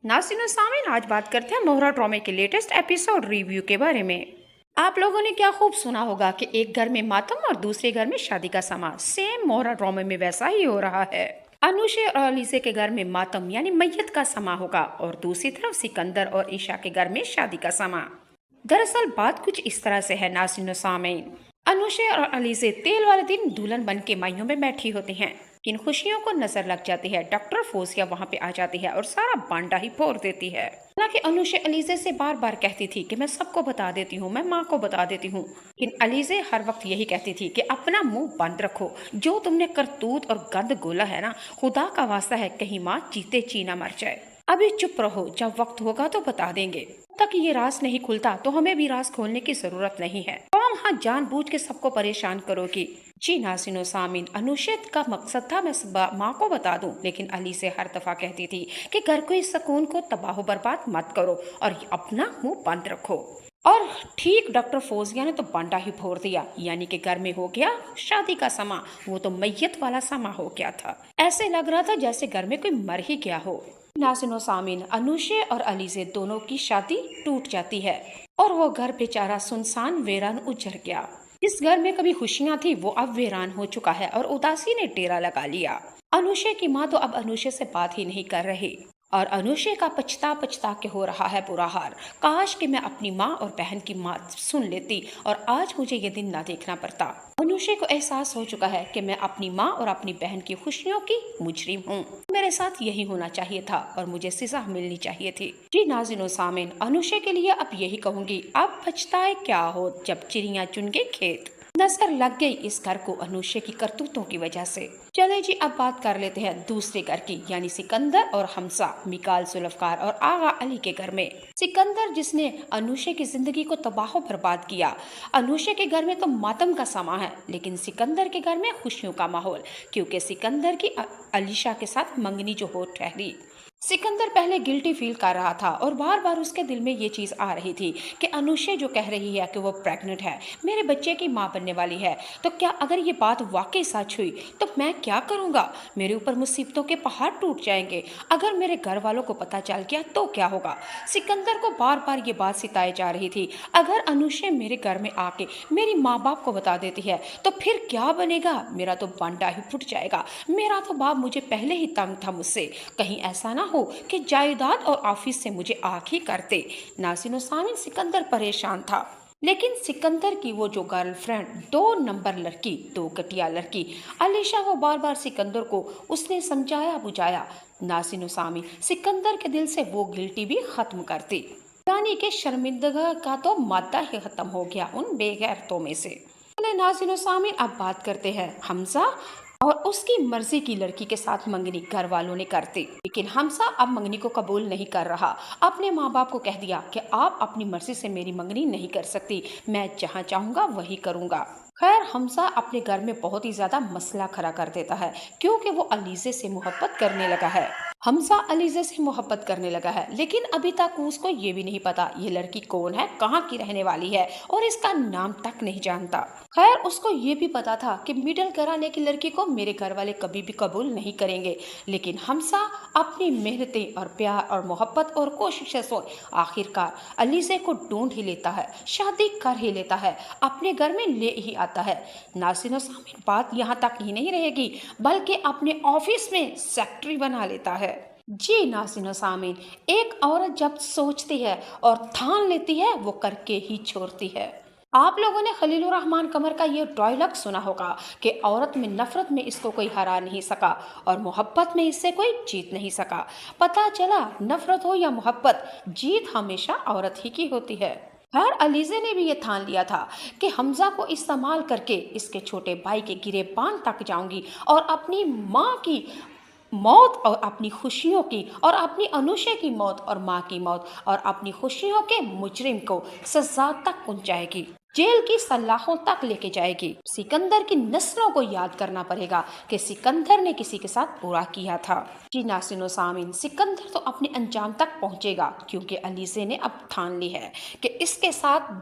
नाज़रीन और सामीन, आज बात करते हैं मोहरा ड्रामे के लेटेस्ट एपिसोड रिव्यू के बारे में। आप लोगों ने क्या खूब सुना होगा कि एक घर में मातम और दूसरे घर में शादी का समा। सेम मोहरा ड्रामे में वैसा ही हो रहा है। अनुशे और अलीसे के घर में मातम यानी मैयत का समा होगा और दूसरी तरफ सिकंदर और ईशा के घर में शादी का समा। दरअसल बात कुछ इस तरह से है नाज़रीन और सामीन। अनुशे और अलीसे तेल वाले दिन दुल्हन बन के माइयों में बैठी होती हैं। किन खुशियों को नजर लग जाती है, डॉक्टर फोसिया वहाँ पे आ जाती है और सारा बांडा ही फोड़ देती है। हालांकि अनुशे अलीजे से बार बार कहती थी कि मैं सबको बता देती हूँ, मैं माँ को बता देती हूँ, लेकिन अलीजे हर वक्त यही कहती थी कि अपना मुंह बंद रखो। जो तुमने करतूत और गंद गोला है ना, खुदा का वास्ता है कहीं माँ जीते जी ना मर जाए। अभी चुप रहो, जब वक्त होगा तो बता देंगे। जब तक ये राज नहीं खुलता तो हमें भी राज खोलने की जरूरत नहीं है। तुम हाँ जानबूझ के सबको परेशान करोगी। जी नाज़रीन सामीन, अनुशेद का मकसद था मैं माँ को बता दूं, लेकिन अली से हर दफा कहती थी कि घर को इस सुकून को तबाह बर्बाद मत करो और अपना मुंह बंद रखो। और ठीक डॉक्टर फोजिया ने तो बांडा ही फोड़ दिया, यानी कि घर में हो गया शादी का समा। वो तो मैयत वाला समा हो गया था। ऐसे लग रहा था जैसे घर में कोई मर ही गया हो। नाज़रीन सामीन, अनुशे और अली से दोनों की शादी टूट जाती है और वो घर बेचारा सुनसान वीरान उजड़ गया। इस घर में कभी खुशियां थी वो अब वीरान हो चुका है और उदासी ने डेरा लगा लिया। अनुशे की माँ तो अब अनुशे से बात ही नहीं कर रही और अनुशे का पछता पछता के हो रहा है बुरा हाल। काश कि मैं अपनी माँ और बहन की बात सुन लेती और आज मुझे ये दिन ना देखना पड़ता। अनुशे को एहसास हो चुका है कि मैं अपनी माँ और अपनी बहन की खुशियों की मुजरिम हूँ। मेरे साथ यही होना चाहिए था और मुझे सजा मिलनी चाहिए थी। जी नाज़रीन सामीन, अनुशे के लिए अब यही कहूंगी, अब पछताए क्या हो जब चिड़िया चुन के खेत। नजर लग गई इस घर को अनुशे की करतूतों की वजह से। चले जी अब बात कर लेते हैं दूसरे घर की, यानी सिकंदर और हमसा, मिकाल जुल्फकार और आगा अली के घर में। सिकंदर जिसने अनुशे की जिंदगी को तबाह बर्बाद किया। अनुशे के घर में तो मातम का समा है, लेकिन सिकंदर के घर में खुशियों का माहौल, क्योंकि सिकंदर की अलीशा के साथ मंगनी जो हो ठहरी। सिकंदर पहले गिल्टी फील कर रहा था और बार बार उसके दिल में ये चीज आ रही थी कि अनुशे जो कह रही है कि वो प्रेग्नेंट है, मेरे बच्चे की माँ बनने वाली है, तो क्या अगर ये बात वाकई सच हुई तो मैं क्या करूँगा। मेरे ऊपर मुसीबतों के पहाड़ टूट जाएंगे। अगर मेरे घर वालों को पता चल गया तो क्या होगा। सिकंदर को बार बार ये बात सिताई जा रही थी, अगर अनुशे मेरे घर में आके मेरी माँ बाप को बता देती है तो फिर क्या बनेगा। मेरा तो बांडा ही फूट जाएगा। मेरा तो बाप मुझे पहले ही तंग था मुझसे, कहीं ऐसा ना हो कि जायदाद और ऑफिस से मुझे आँख ही करते। नाज़रीन सामीन, सिकंदर परेशान था, लेकिन सिकंदर की वो जो गर्लफ्रेंड, 2 नंबर लड़की, 2 घटिया लड़की अलीशा, वो बार बार सिकंदर को उसने समझाया बुझाया। नाज़रीन सामीन, सिकंदर के दिल से वो गिल्टी भी खत्म करती, यानी कि शर्मिंदगी का तो मादा ही खत्म हो गया उन बेगैरतों में से। चले नाज़रीन सामीन, अब बात करते हैं हमजा और उसकी मर्जी की लड़की के साथ मंगनी घर वालों ने करती, लेकिन हमजा अब मंगनी को कबूल नहीं कर रहा। अपने माँ बाप को कह दिया कि आप अपनी मर्जी से मेरी मंगनी नहीं कर सकती, मैं जहाँ चाहूँगा वही करूँगा। खैर हमजा अपने घर में बहुत ही ज्यादा मसला खड़ा कर देता है, क्योंकि वो अलीजे से मोहब्बत करने लगा है। हमजा अलीजे से मोहब्बत करने लगा है, लेकिन अभी तक उसको ये भी नहीं पता ये लड़की कौन है, कहाँ की रहने वाली है और इसका नाम तक नहीं जानता। खैर उसको ये भी पता था कि मिडिल घराने की लड़की को मेरे घर वाले कभी भी कबूल नहीं करेंगे, लेकिन हमजा अपनी मेहनतें और प्यार और मोहब्बत और कोशिशों से आखिरकार अलीजे को ढूंढ ही लेता है, शादी कर ही लेता है, अपने घर में ले ही आता है। नाज़रीन सामीन, बात यहाँ तक ही नहीं रहेगी, बल्कि अपने ऑफिस में सेक्रेटरी बना लेता है। जी नाज़रीन सामीन, एक औरत जब सोचती है और ठान लेती है वो करके ही छोड़ती है। आप लोगों ने खलीलुर रहमान कमर का ये डायलॉग सुना होगा कि औरत में नफरत में इसको कोई हरा नहीं सका और मोहब्बत में इससे कोई जीत नहीं सका। पता चला नफरत हो या मोहब्बत, जीत हमेशा औरत ही की होती है। खैर अलीजे ने भी ये ठान लिया था कि हमजा को इस्तेमाल करके इसके छोटे भाई के गिरेबान तक जाऊंगी और अपनी माँ की मौत और अपनी खुशियों की और अपनी अनुशे की मौत और माँ की मौत और अपनी खुशियों के मुजरिम को सजा तक पहुंचाएगी, जेल की सलाखों तक लेके जाएगी। सिकंदर की नस्लों को याद करना पड़ेगा कि सिकंदर ने किसी के साथ बुरा किया था। जी नाज़रीन सामीन, सिकंदर तो अपने अंजाम तक पहुंचेगा, क्योंकि अलीजे ने अब ठान ली है कि इसके साथ